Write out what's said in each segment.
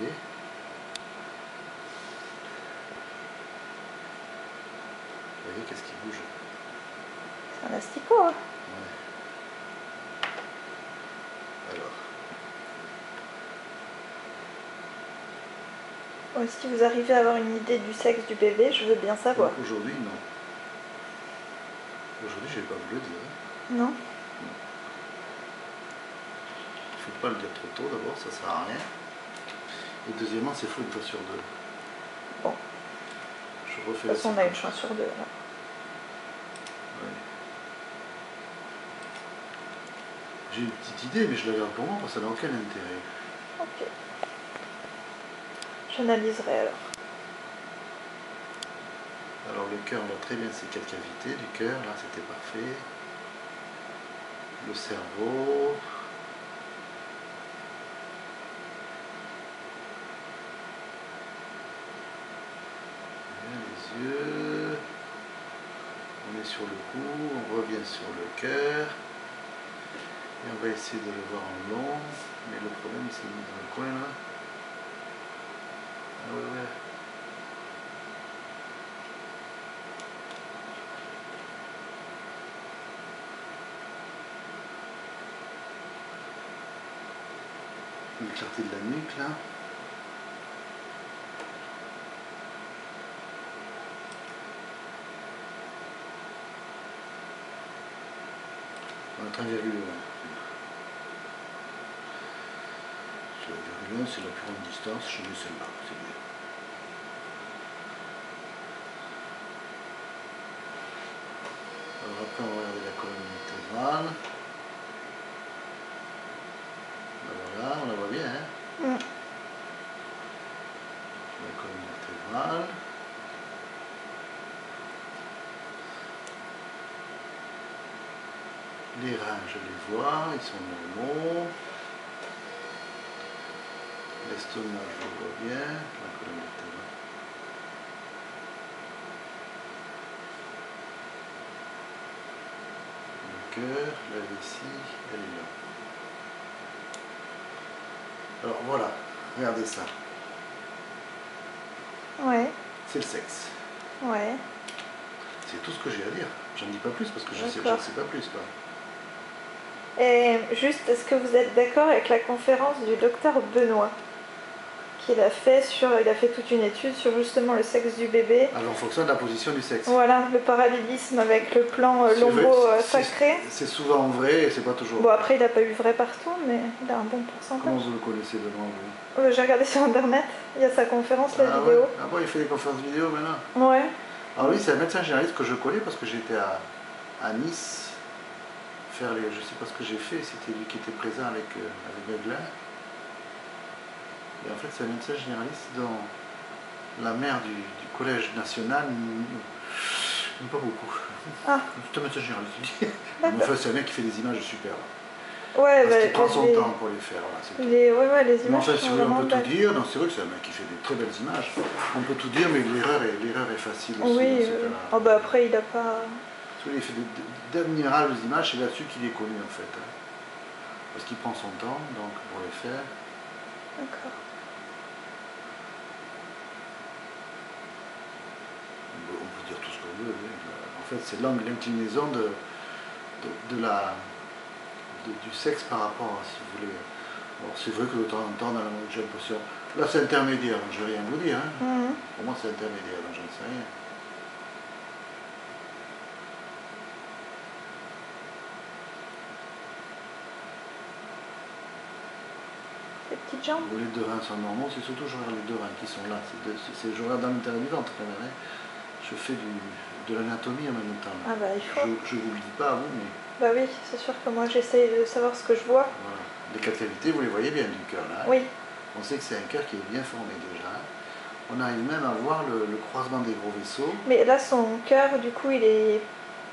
voyez. Vous voyez qu'est-ce qui bouge? C'est un asticot, hein. Ouais. Alors. Bon, si vous arrivez à avoir une idée du sexe du bébé, je veux bien savoir. Aujourd'hui, non. Aujourd'hui, je vais pas vous le dire. Non? Il faut pas le dire trop tôt d'abord, ça sert à rien. Et deuxièmement, c'est fou une fois sur deux. Bon. Je De refais toute façon, on a une séquence. chance sur deux. Là. Ouais. J'ai une petite idée, mais je la garde pour moi parce que ça n'a aucun intérêt. Ok. J'analyserai alors. Alors le cœur, on voit très bien ces 4 cavités du cœur, là c'était parfait. Le cerveau. Bien, les yeux. On est sur le cou, on revient sur le cœur. Et on va essayer de le voir en long. Mais le problème c'est mis dans le coin là. Ah ouais, ouais. Une clarté de la nuque là. On est à 1,1. C'est 1,1, c'est la plus grande distance, je mets celle-là, c'est bien. Alors après on va regarder la colonne vertébrale. Ben voilà, on la voit bien, hein. La colonne vertébrale. Les reins, je les vois, ils sont normaux. L'estomac, je le vois bien, la colonne vertébrale. Le cœur, la vessie, elle est là. Alors voilà, regardez ça. Ouais. C'est le sexe. Ouais. C'est tout ce que j'ai à dire. J'en dis pas plus parce que je ne sais pas plus, quoi. Et juste, est-ce que vous êtes d'accord avec la conférence du docteur Benoît qu'il a fait il a fait toute une étude sur justement le sexe du bébé. Alors en fonction de la position du sexe. Voilà, le parallélisme avec le plan lombo-sacré. C'est souvent vrai et c'est pas toujours. Bon, après, il n'a pas eu vrai partout, mais il a un bon pourcentage. Comment vous le connaissez, Benoît, vous? J'ai regardé sur internet, il y a sa conférence, la vidéo. Ouais. Ah bon, il fait des conférences vidéo maintenant? Ouais. Alors lui, c'est un médecin généraliste que je connais parce que j'étais à Nice faire les. Je sais pas ce que j'ai fait, c'était lui qui était présent avec Beglin. Et en fait, c'est un médecin généraliste dont la mère du collège national n'aime pas beaucoup. Ah. C'est un médecin généraliste. Enfin, c'est un mec qui fait des images super. Ouais, parce qu'il prend son temps pour les faire. Voilà, les images. Mais enfin, si vous voulez, on peut belles. tout dire. Non, c'est vrai que c'est un mec qui fait des très belles images. On peut tout dire, mais l'erreur est facile aussi. Oui, oh, bah après, il a pas. Il fait d'admirables images, c'est là-dessus qu'il est connu en fait. Hein. Parce qu'il prend son temps donc pour les faire. D'accord. On peut dire tout ce qu'on veut. En fait, c'est l'inclinaison du sexe par rapport à, si vous voulez. Alors, c'est vrai que de temps en temps, j'ai l'impression. Là, c'est intermédiaire, donc je ne vais rien vous dire. Hein. Pour moi, c'est intermédiaire, donc j'en sais rien. Les petites jambes. Les deux reins sont normaux, c'est surtout je regarde les deux reins qui sont là. Je regarde dans l'intérieur du ventre quand même. Hein. Je fais de l'anatomie en même temps. Ah bah il faut. Je vous le dis pas à vous, mais. Bah oui, c'est sûr que moi j'essaye de savoir ce que je vois. Voilà. Les 4 cavités, vous les voyez bien du cœur là. Hein. Oui. On sait que c'est un cœur qui est bien formé déjà. Hein. On arrive même à voir le croisement des gros vaisseaux. Mais là son cœur du coup il est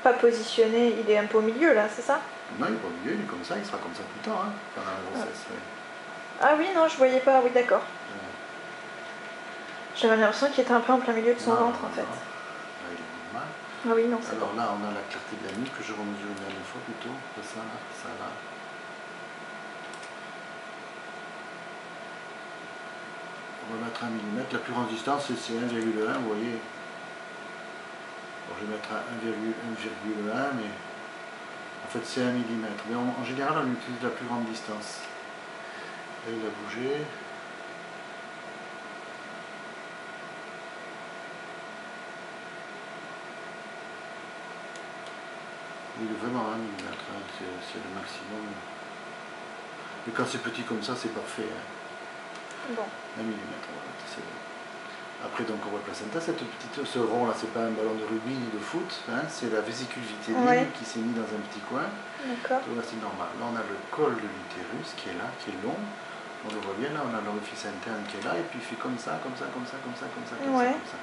pas positionné, il est un peu au milieu là, c'est ça? Non, il est pas au milieu, il est comme ça, il sera comme ça tout le temps, hein, pendant la grossesse. Ouais. Ah oui, non, je voyais pas, oui d'accord. Ouais. J'avais l'impression qu'il était un peu en plein milieu de son ventre en fait. Là, il est normal. Ah oui, non, c'est alors là, on a la clarté de la nuque que je remesure une dernière fois plutôt. Ça là, ça là. On va mettre 1 mm. La plus grande distance, c'est 1,1, vous voyez. Bon, je vais mettre à 1,1, mais en fait c'est 1 mm. Mais en général, on utilise la plus grande distance. Là, il a bougé. Il est vraiment à 1 mm, hein, c'est le maximum. Mais quand c'est petit comme ça, c'est parfait. Hein. Bon. 1 mm, voilà, c'est bon. Après, donc, on voit le placenta. Ce rond là, c'est pas un ballon de rugby ni de foot, hein, c'est la vésicule vitelline qui s'est mise dans un petit coin. D'accord. Là, c'est normal. Là, on a le col de l'utérus qui est là, qui est long. On le voit bien, là, on a l'orifice interne qui est là, et puis il fait comme ça, comme ça, comme ça, comme ça, comme ça, comme ça, comme ça.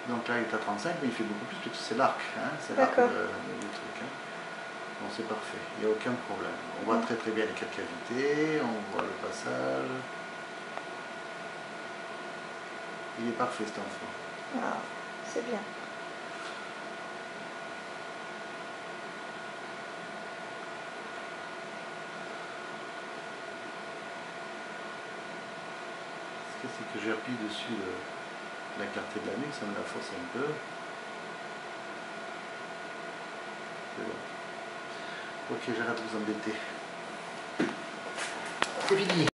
Donc là, il est à 35, mais il fait beaucoup plus, parce que c'est l'arc, hein, c'est l'arc du truc. Hein. Bon, c'est parfait, il n'y a aucun problème. On voit très très bien les 4 cavités, on voit le passage. Il est parfait cet enfant. Ah, c'est bien. Ce c'est que j'appuie dessus la clarté de la nuque, ça me la force un peu. C'est bon. Ok, j'arrête de vous embêter. C'est fini.